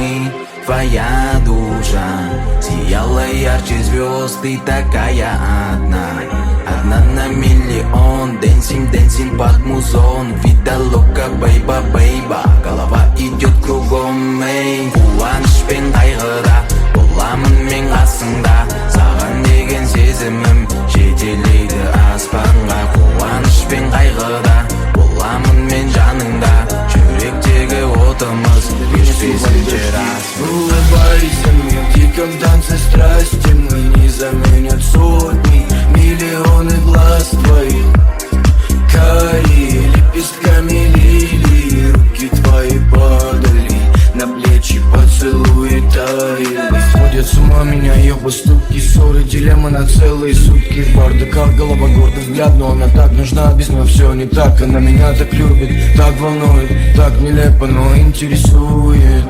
мы. Твоя душа сияла ярче звезд, ты такая одна. Одна на миллион. Дэнсинг, дэнсинг под музон. Видалока, бейба, бейба. Голова идет кругом, эй. Қуаныш пен қайғыда боламын мен қасыңда. Саған деген сезімім жетелейді аспанға. Қуаныш пен қайғыда боламын мен жаныңда. Жүректегі отымыз өшпесін раз. Улыбайся мне в диком танце страсти. Мы не заменят сотни, миллионы глаз твоих. Карие лепестками лилии, руки твои падали на плечи, поцелуи таяли. Сходят с ума меня ее поступки, ссоры, дилемма на целые сутки. Бардака, голова, гордый взгляд, но она так нужна. Без нее все не так, она меня так любит, так волнует, так нелепо, но интересует.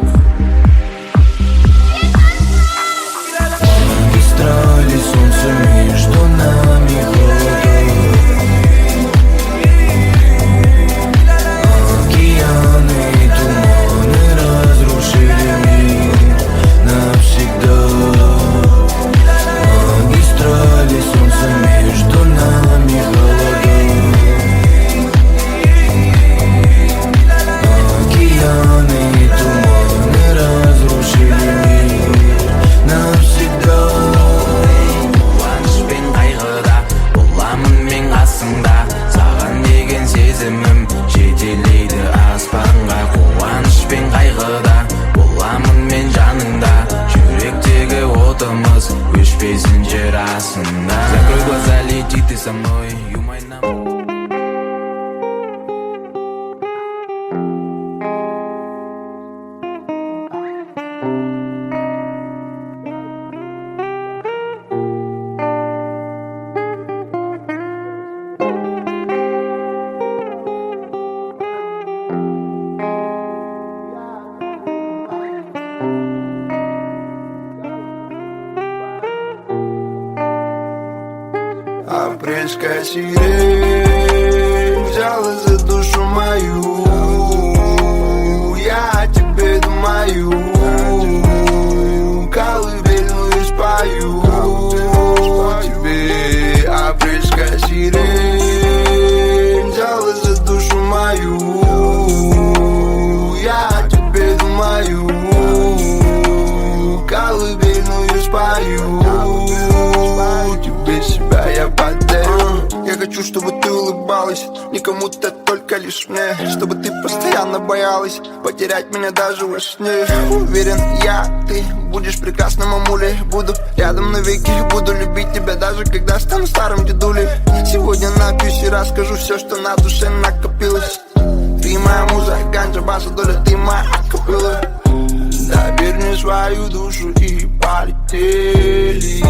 Магистрали, солнце между нами холодок. Океаны и туманы разрушили мир навсегда. Магистрали, солнце между нами холодок. Океаны и туманы разрушили мир навсегда. Қуаныш пен қайғыда боламын мен қасыңда. Саған деген сезімім жетелейді аспанға. Қуаныш пен қайғыда боламын мен жаныңда. Жүректегі отымыз өшпесінші расында. Закрой глаза, лети ты со мной, юмай нам. Апрельская сирень взяла за душу мою. Я о тебе думаю, колыбельную спою тебе. Апрельская сирень взяла за душу мою. Я о тебе думаю, колыбельную спою тебе. Себя я подарю. Я хочу, чтобы ты улыбалась не кому-то, только лишь мне. Чтобы ты постоянно боялась потерять меня даже во сне. Уверен, ты будешь прекрасной мамулей. Буду рядом навеки, буду любить тебя даже когда стану старым дедулей. Сегодня напьюсь и расскажу все, что на душе накопилось. Ты моя муза, ганджа, баса, доля, ты моя акапелла. Доверь мне свою душу и полетели.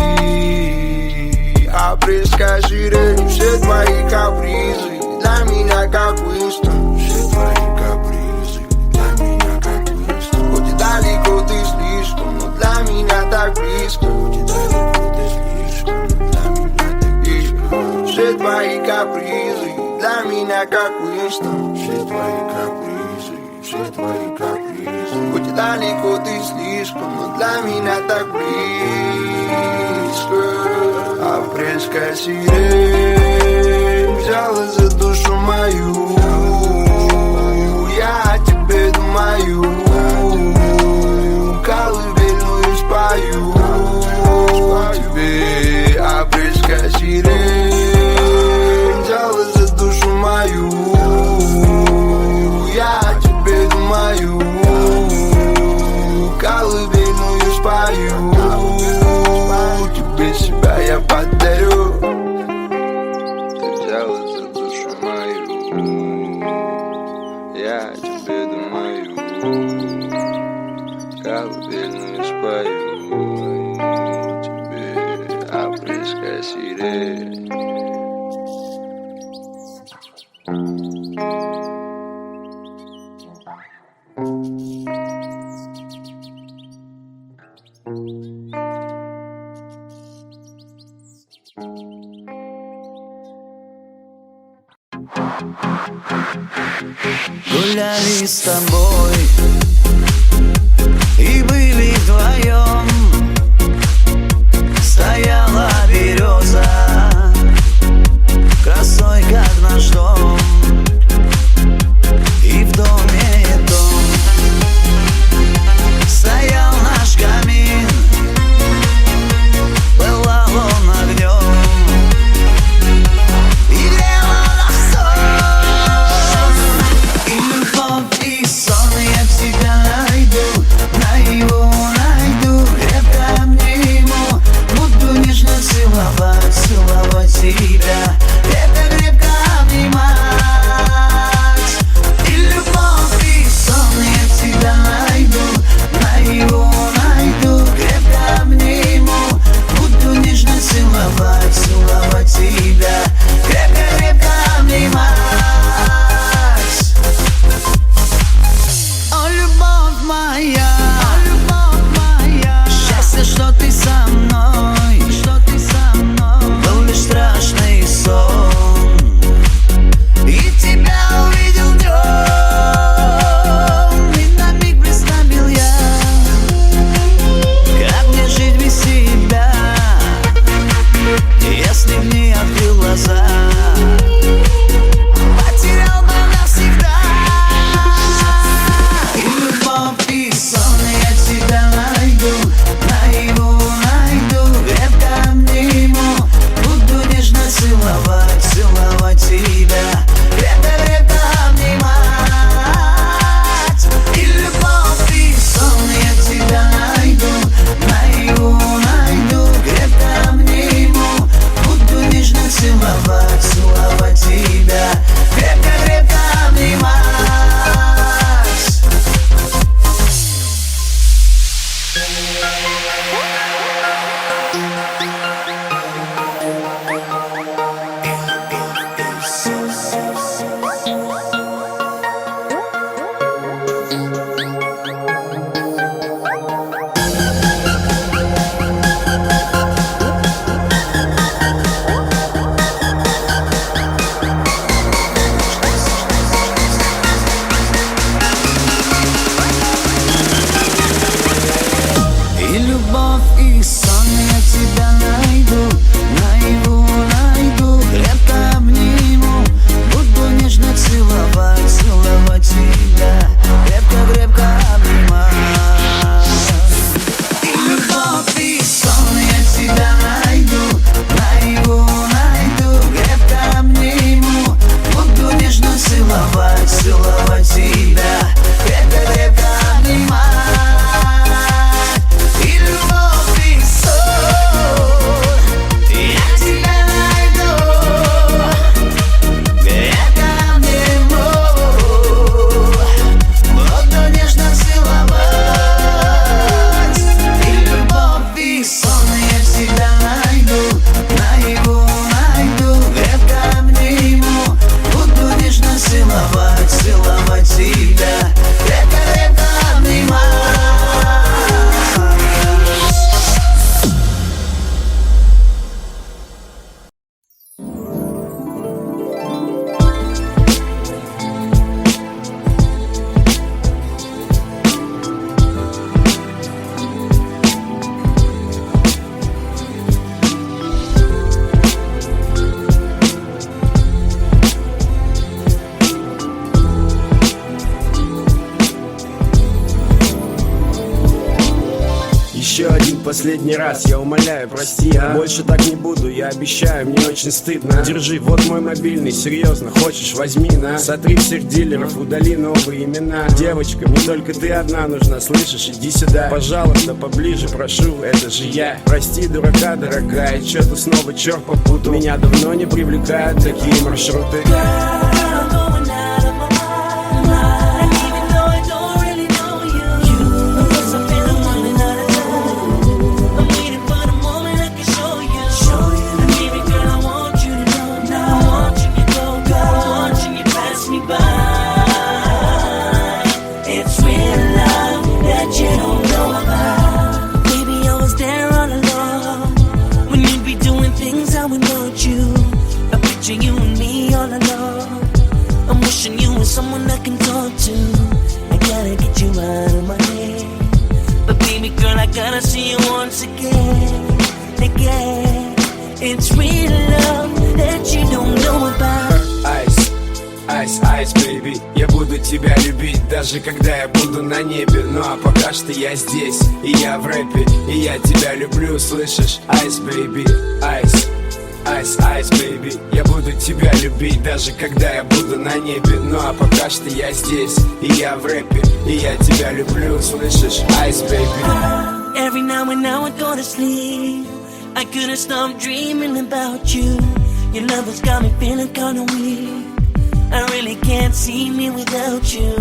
Апрельская сирень, все твои капризы для меня как Уинстон. Все твои капризы для меня как Уинстон. Хоть и далеко ты слишком, но для меня так близко. Хоть и далеко ты слишком, но для меня так близко. Все твои капризы для меня как Уинстон. Все твои капризы, все твои капризы. Хоть и далеко ты слишком, но для меня так близко. Апрельская сирень взяла за душу мою. Я о тебе думаю, колыбельную спою тебе. Апрельская сирень взяла за душу мою. Я о тебе думаю, колыбельную спою тебе. Себя я подарю. Ты взяла за душу мою. Я о тебе думаю, колыбельную спою тебе. Апрельская сирень. Гуляли с тобой И были вдвоем. Стояла береза косой, как наш дом. И в доме дом. Стоял наш камин, пылал он огнем и грела наш сон. И любовь, и сон я тебя найду, наяву найду, крепко обниму, буду нежно целовать, целовать тебя, крепко-крепко обнимать. И любовь, и сон я тебя найду, наяву найду, крепко обниму, буду нежно целовать, целовать тебя, крепко-крепко обнимать. О, любовь моя, счастье, что ты со мной, был лишь страшный сон, и тебя увидел днем, и на миг представил я, как мне жить без тебя, если б не открыл глаза, потерял бы навсегда. И любовь, и сон я тебя найду, наяву найду, крепко обниму, буду нежно целовать, целовать тебя, крепко-крепко обнимать. И любовь, и сон я тебя найду, наяву найду, крепко обниму, буду нежно целовать, целовать тебя, крепко-крепко обнимать. И любовь, и сон я тебя найду, наяву найду, крепко обниму, буду нежно целовать, целовать тебя, крепко-крепко обнимать. И любовь, и сон я тебя найду, наяву найду, крепко обниму, буду нежно целовать, целовать тебя, крепко-крепко обнимать. И любовь, и сон я тебя найду, крепко обниму, буду нежно целовать. И любовь, и сон я тебя найду, наяву найду, крепко обниму, буду нежно целовать, целовать тебя, крепко-крепко обнимать. Еще один последний раз, я умоляю, прости, а? Больше так не буду, я обещаю, мне очень стыдно. Держи, вот мой мобильный, серьезно, хочешь, возьми, на. Сотри всех дилеров, удали новые имена. Девочка, мне только ты одна нужна, слышишь, иди сюда. Пожалуйста, поближе, прошу, это же я. Прости, дурака, дорогая, чё-то снова черт попутал. Меня давно не привлекают такие маршруты. Someone I can talk to. I gotta get you out of my head. I gotta see you once again, again. It's real love that you don't know about. Ice, ice, ice, baby. Я буду тебя любить, даже когда я буду на небе. Ну а пока что я здесь, и я в рэпе, и я тебя люблю, слышишь? Ice, baby, ice, ice, ice, baby. Я буду тебя любить, даже когда я буду на небе. Ну а пока что я здесь, и я в рэпе, и я тебя люблю, слышишь? Ice, baby. Every now and now I go to sleep, I couldn't stop dreaming about you. Your love has got me feeling kinda weak. I really can't see me without you.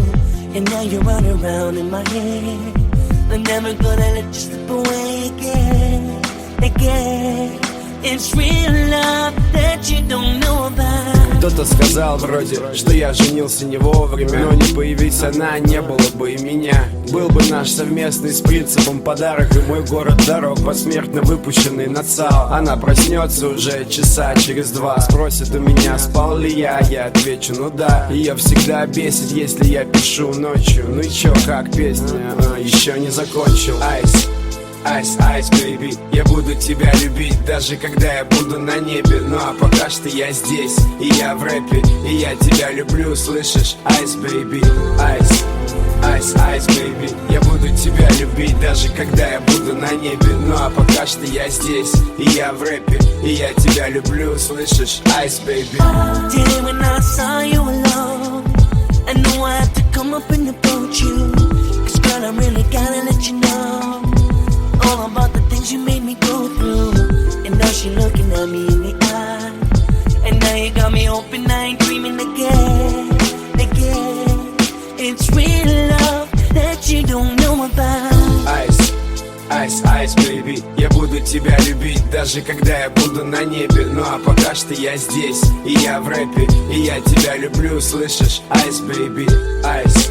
And now you're running around in my head. I'm never gonna let you slip away again, again. It's real love that you don't know about. Кто-то сказал вроде, что я женился не вовремя, но не появись она, не было бы и меня. Был бы наш совместный с принципом подарок, и мой город дорог посмертно выпущенный на ЦАО. Она проснется уже часа через 2, спросит у меня, спал ли я отвечу, ну да. Ее всегда бесит, если я пишу ночью. Ну и чё, как песня, еще не закончил. Ice, ice, ice, baby. Я буду тебя любить, даже когда я буду на небе. Ну а пока что я здесь, и я в рэпе, и я тебя люблю, слышишь? Ice, baby, ice, ice, ice, baby. Я буду тебя любить, даже когда я буду на небе. Ну а пока что я здесь, и я в рэпе, и я тебя люблю, слышишь? Ice, baby. Today when I saw you alone, I knew I had to come up and approach you. Cause girl, I really gotta let you know all about the things you made me go through. And now she looking at me in the eye, and now you got me hoping I ain't dreaming again, again. It's real love that you don't know about. Ice, ice, ice, baby. Я буду тебя любить, даже когда я буду на небе. Ну а пока что я здесь, и я в рэпе, и я тебя люблю, слышишь? Ice, baby, ice,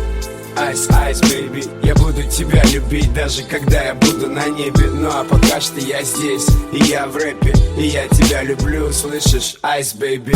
ice, ice, baby. Я буду тебя любить, даже когда я буду на небе. Ну а пока что я здесь, и я в рэпе, и я тебя люблю, слышишь? Ice, baby.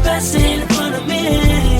Passing in front of me,